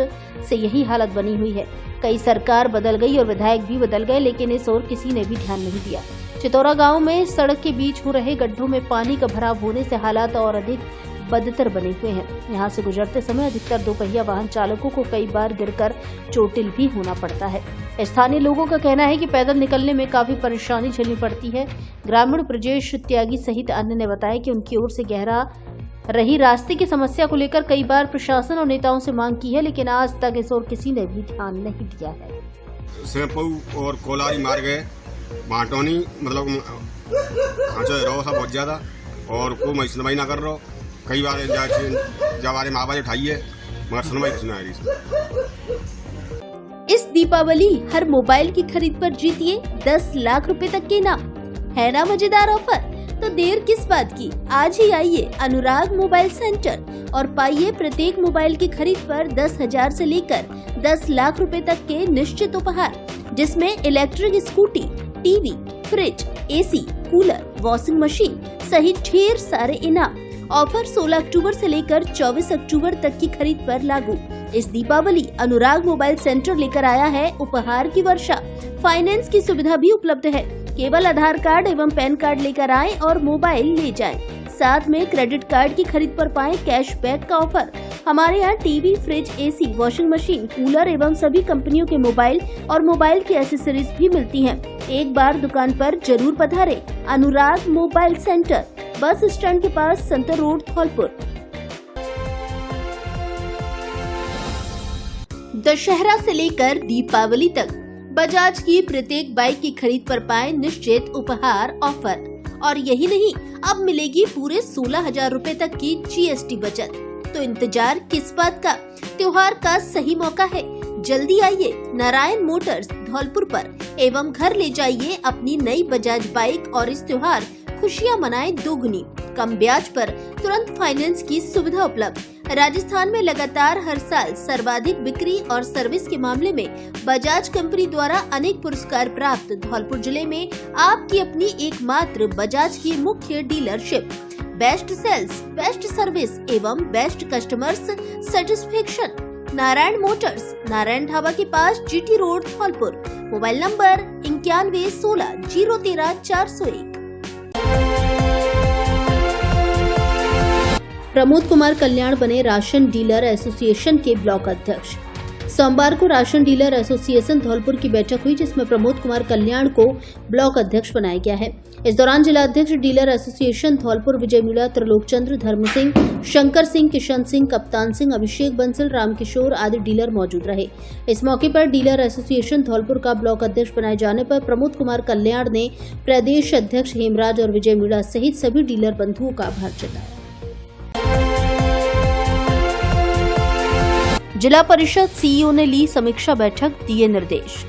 से यही हालत बनी हुई है। कई सरकार बदल गई और विधायक भी बदल गए, लेकिन इस ओर किसी ने भी ध्यान नहीं दिया। चितौरा गांव में सड़क के बीच हो रहे गड्ढों में पानी का भराव होने से हालात और अधिक बदतर बने हुए हैं। यहाँ से गुजरते समय अधिकतर 2 पहिया वाहन चालकों को कई बार गिरकर चोटिल भी होना पड़ता है। स्थानीय लोगों का कहना है कि पैदल निकलने में काफी परेशानी झेलनी पड़ती है। ग्रामीण ब्रजेश त्यागी सहित अन्य ने बताया कि उनकी ओर से गहरा रही रास्ते की समस्या को लेकर कई बार प्रशासन और नेताओं से मांग की है, लेकिन आज तक इस ओर किसी ने भी ध्यान नहीं दिया है। सैपो और कोलारी मार्ग है, बाटोनी मतलब बहुत ज्यादा और को मैं सुनवाई ना कर रहा। कई बार जवारे में आवाज उठाई है मगर सुनवाई सुना है। इस दीपावली हर मोबाइल की खरीद पर जीतिए 10 लाख रुपए तक के इनाम। है ना मजेदार ऑफर? तो देर किस बात की, आज ही आइए अनुराग मोबाइल सेंटर और पाइए प्रत्येक मोबाइल की खरीद पर 10,000 से लेकर 10 लाख रुपए तक के निश्चित उपहार, जिसमें electric scooty, TV, fridge, AC, cooler, washing machine सहित ढेर सारे इनाम। ऑफर 16 अक्टूबर से लेकर 24 अक्टूबर तक की खरीद पर लागू। इस दीपावली अनुराग मोबाइल सेंटर लेकर आया है उपहार की वर्षा। फाइनेंस की सुविधा भी उपलब्ध है। केवल आधार कार्ड एवं पैन कार्ड लेकर आएं और मोबाइल ले जाएं। साथ में क्रेडिट कार्ड की खरीद पर पाएं कैशबैक का ऑफर। हमारे यहाँ TV, fridge, AC, washing machine, cooler एवं सभी कंपनियों के मोबाइल और मोबाइल की एसेसरीज भी मिलती हैं। एक बार दुकान पर जरूर पधारें। अनुराग मोबाइल सेंटर, बस स्टैंड के पास, संतर रोड, धौलपुर। दशहरा से लेकर दीपावली तक बजाज की प्रत्येक बाइक की खरीद पर पाएं निश्चित उपहार ऑफर। और यही नहीं, अब मिलेगी पूरे 16,000 रुपए तक की GST बचत। तो इंतजार किस बात का? त्योहार का सही मौका है। जल्दी आइए नारायण मोटर्स धौलपुर पर एवं घर ले जाइए अपनी नई बजाज बाइक और इस त्योहार खुशियां मनाएं दोगुनी। कम ब्याज पर तुरंत फाइनेंस की सुविधा उपलब्ध। राजस्थान में लगातार हर साल सर्वाधिक बिक्री और सर्विस के मामले में बजाज कंपनी द्वारा अनेक पुरस्कार प्राप्त धौलपुर जिले में आपकी अपनी एकमात्र बजाज की मुख्य dealership. Best sales, best service एवं best customers satisfaction. Narayan motors, Narayan dhaba के पास, GT road, Dholpur. Mobile number 91 16 013 401। Pramod Kumar Kalyan बने राशन डीलर एसोसिएशन के ब्लॉक अध्यक्ष। सोमवार को राशन डीलर एसोसिएशन धौलपुर की बैठक हुई, जिसमें प्रमोद कुमार कल्याण को ब्लॉक अध्यक्ष बनाया गया है। इस दौरान जिला अध्यक्ष डीलर एसोसिएशन धौलपुर विजय मीणा, त्रिलोकचंद्र, धर्म सिंह, शंकर सिंह, किशन सिंह, कप्तान सिंह, अभिषेक बंसल, रामकिशोर आदि डीलर मौजूद रहे। इस मौके पर डीलर एसोसिएशन धौलपुर का ब्लॉक अध्यक्ष बनाए जाने पर प्रमोद कुमार कल्याण ने प्रदेश अध्यक्ष हेमराज और विजय मीणा सहित सभी डीलर बंधुओं का आभार जताया। जिला परिषद सीईओ ने ली समीक्षा बैठक, दिए निर्देश।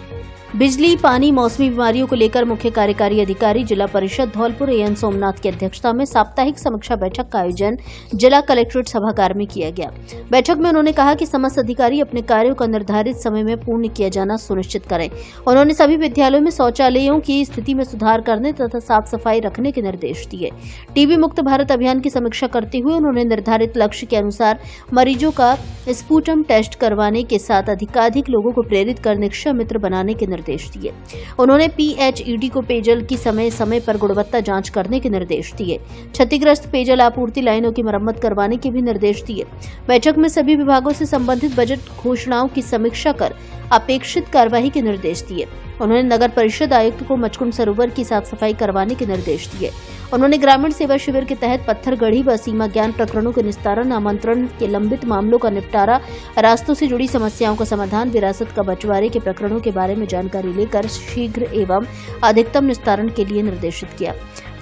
बिजली, पानी, मौसमी बीमारियों को लेकर मुख्य कार्यकारी अधिकारी जिला परिषद धौलपुर AN सोमनाथ की अध्यक्षता में साप्ताहिक समीक्षा बैठक का आयोजन जिला कलेक्ट्रेट सभागार में किया गया। बैठक में उन्होंने कहा कि समस्त अधिकारी अपने कार्यों का निर्धारित समय में पूर्ण किया जाना सुनिश्चित करें। उन्होंने सभी विद्यालयों में शौचालयों की स्थिति में सुधार करने तथा साफ सफाई रखने के निर्देश दिए। टीबी मुक्त भारत अभियान की समीक्षा करते हुए उन्होंने निर्धारित लक्ष्य के अनुसार मरीजों का स्पुटम टेस्ट करवाने के साथ अधिकाधिक लोगों को प्रेरित कर निक्षय मित्र बनाने के निर्देश निर्देश दिए। उन्होंने PHED को पेयजल की समय समय पर गुणवत्ता जांच करने के निर्देश दिए। क्षतिग्रस्त पेयजल आपूर्ति लाइनों की मरम्मत करवाने के भी निर्देश दिए। बैठक में सभी विभागों से संबंधित बजट घोषणाओं की समीक्षा कर अपेक्षित कार्यवाही के निर्देश दिए। उन्होंने नगर परिषद आयुक्त को मचकुंड सरोवर की साफ सफाई करवाने के निर्देश दिए। उन्होंने ग्रामीण सेवा शिविर के तहत पत्थरगढ़ी व सीमा ज्ञान प्रकरणों के निस्तारण, आमंत्रण के लंबित मामलों का निपटारा, रास्तों से जुड़ी समस्याओं का समाधान, विरासत का बंटवारे के प्रकरणों के बारे में जानकारी लेकर शीघ्र एवं अधिकतम निस्तारण के लिए निर्देशित किया।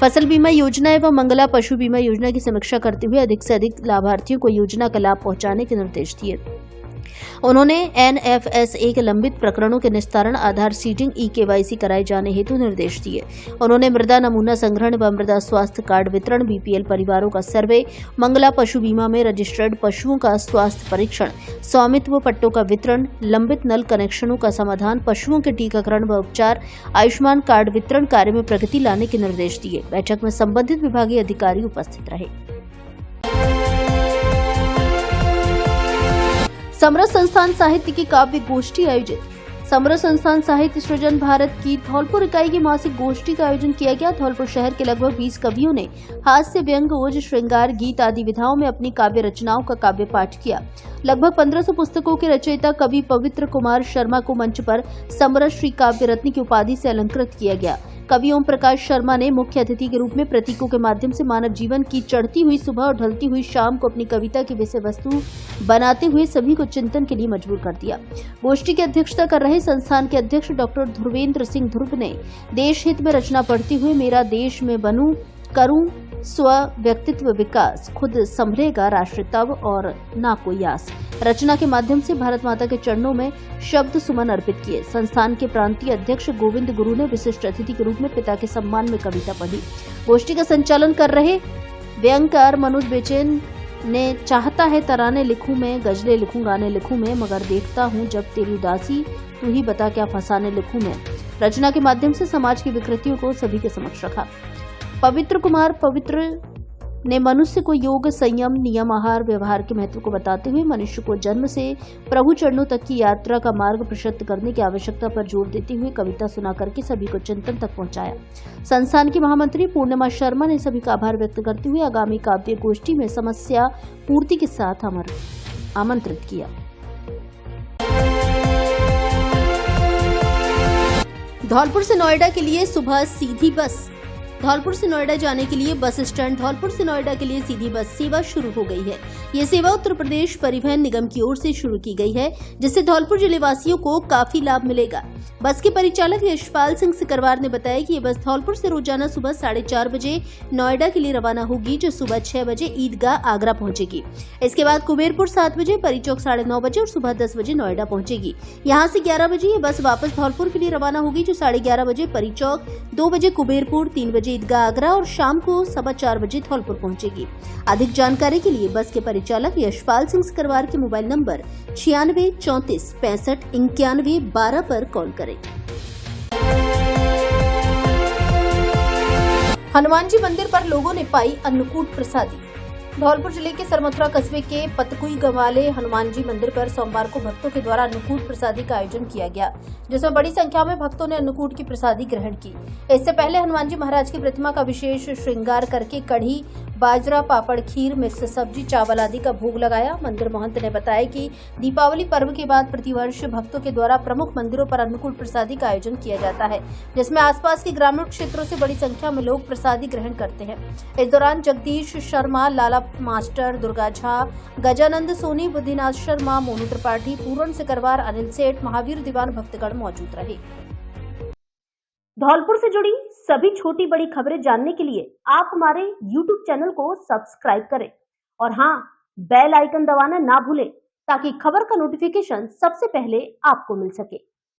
फसल बीमा योजना एवं मंगला पशु बीमा योजना की समीक्षा करते हुए अधिक से अधिक लाभार्थियों को योजना का लाभ पहुंचाने के निर्देश दिए। उन्होंने NFSA के लंबित प्रकरणों के निस्तारण, आधार सीडिंग, eKYC कराए जाने हेतु निर्देश दिए। उन्होंने मृदा नमूना संग्रहण व मृदा स्वास्थ्य कार्ड वितरण, BPL परिवारों का सर्वे, मंगला पशु बीमा में रजिस्टर्ड पशुओं का स्वास्थ्य परीक्षण, स्वामित्व पट्टों का वितरण, लंबित नल कनेक्शनों का समाधान, पशुओं के टीकाकरण व उपचार, आयुष्मान कार्ड वितरण कार्य में प्रगति लाने के निर्देश दिए। बैठक में संबंधित विभागीय अधिकारी उपस्थित रहे। समरस संस्थान साहित्य की काव्य गोष्ठी आयोजित। समरस संस्थान साहित्य सृजन भारत की धौलपुर इकाई की मासिक गोष्ठी का आयोजन किया गया। धौलपुर शहर के लगभग 20 कवियों ने हास्य, व्यंग, ओज, श्रृंगार, गीत आदि विधाओं में अपनी काव्य रचनाओं का काव्य पाठ किया। लगभग 1500 पुस्तकों के रचयिता कवि पवित्र कुमार शर्मा को मंच पर समरस श्री काव्य रत्न की उपाधि से अलंकृत किया गया। कवि ओम प्रकाश शर्मा ने मुख्य अतिथि के रूप में प्रतीकों के माध्यम से मानव जीवन की चढ़ती हुई सुबह और ढलती हुई शाम को अपनी कविता की विषय वस्तु बनाते हुए सभी को चिंतन के लिए मजबूर कर दिया। गोष्ठी की अध्यक्षता कर रहे संस्थान के अध्यक्ष डॉक्टर ध्रुवेंद्र सिंह ध्रुव ने देश हित में रचना पढ़ते हुए मेरा देश में बनूं, करूं स्व व्यक्तित्व विकास, खुद संभलेगा राष्ट्र तब और ना कोई आस रचना के माध्यम से भारत माता के चरणों में शब्द सुमन अर्पित किए। संस्थान के प्रांतीय अध्यक्ष गोविंद गुरु ने विशिष्ट अतिथि के रूप में पिता के सम्मान में कविता पढ़ी। गोष्ठी का संचालन कर रहे व्यंगकार मनोज बेचैन ने चाहता है तराने लिखूं मैं, गजलें लिखूं, गाने लिखूं मैं, मगर देखता हूं जब तेरी उदासी, तू ही बता क्या फसाने लिखूं मैं रचना के माध्यम से समाज की विकृतियों को सभी के समक्ष रखा। पवित्र कुमार पवित्र ने मनुष्य को योग, संयम, नियम, आहार, व्यवहार के महत्व को बताते हुए मनुष्य को जन्म से प्रभु चरणों तक की यात्रा का मार्ग प्रशस्त करने की आवश्यकता पर जोर देते हुए कविता सुना करके सभी को चिंतन तक पहुंचाया। संस्थान की महामंत्री पूर्णिमा शर्मा ने सभी का आभार व्यक्त करते हुए आगामी काव्य गोष्ठी में समस्या पूर्ति के साथ आमंत्रित किया। धौलपुर से नोएडा के लिए सुबह सीधी बस। धौलपुर से नोएडा जाने के लिए बस स्टैंड धौलपुर से नोएडा के लिए सीधी बस सेवा शुरू हो गई है। ये सेवा उत्तर प्रदेश परिवहन निगम की ओर से शुरू की गई है, जिससे धौलपुर जिले वासियों को काफी लाभ मिलेगा। बस के परिचालक यशपाल सिंह सिकरवार ने बताया कि ये बस धौलपुर से रोजाना सुबह 4:30 बजे नोएडा के लिए रवाना होगी, जो सुबह 6 बजे ईदगाह आगरा पहुंचेगी। इसके बाद कुबेरपुर 7 बजे, परीचौक 9:30 बजे और सुबह 10 बजे नोएडा पहुंचेगी। यहाँ से 11 बजे ये बस वापस धौलपुर के लिए रवाना होगी, जो 11:30 बजे परीचौक, 2 बजे कुबेरपुर, 3 बजे ईदगाह आगरा और शाम को 4:15 बजे धौलपुर पहुंचेगी। अधिक जानकारी के लिए बस के परिचालक यशपाल सिंह सिकरवार के मोबाइल नंबर 96 34 65 91 12 पर कॉल करें। हनुमान जी मंदिर पर लोगों ने पाई अन्नकूट प्रसादी। धौलपुर जिले के सरमथुरा कस्बे के पतकुई गवाले हनुमान जी मंदिर पर सोमवार को भक्तों के द्वारा अन्नकूट प्रसादी का आयोजन किया गया, जिसमें बड़ी संख्या में भक्तों ने अन्नकूट की प्रसादी ग्रहण की। इससे पहले हनुमान जी महाराज की प्रतिमा का विशेष श्रृंगार करके कढ़ी, बाजरा, पापड़, खीर, मिक्स सब्जी, चावल आदि का भोग लगाया। मंदिर महंत ने बताया कि दीपावली पर्व के बाद प्रतिवर्ष भक्तों के द्वारा प्रमुख मंदिरों पर अन्नकूट प्रसादी का आयोजन किया जाता है, जिसमें आसपास के ग्रामीण क्षेत्रों से बड़ी संख्या में लोग प्रसादी ग्रहण करते हैं। इस दौरान जगदीश शर्मा, लाला मास्टर, दुर्गा झा, गजानंद सोनी, बुद्धिनाथ शर्मा, मोनू त्रिपाठी, पूरण सिकरवार, अनिल सेठ, महावीर दीवान भक्तगण मौजूद रहे। धौलपुर से जुड़ी सभी छोटी बड़ी खबरें जानने के लिए आप हमारे YouTube चैनल को सब्सक्राइब करें और हाँ, बेल आइकन दबाना ना भूलें, ताकि खबर का नोटिफिकेशन सबसे पहले आपको मिल सके।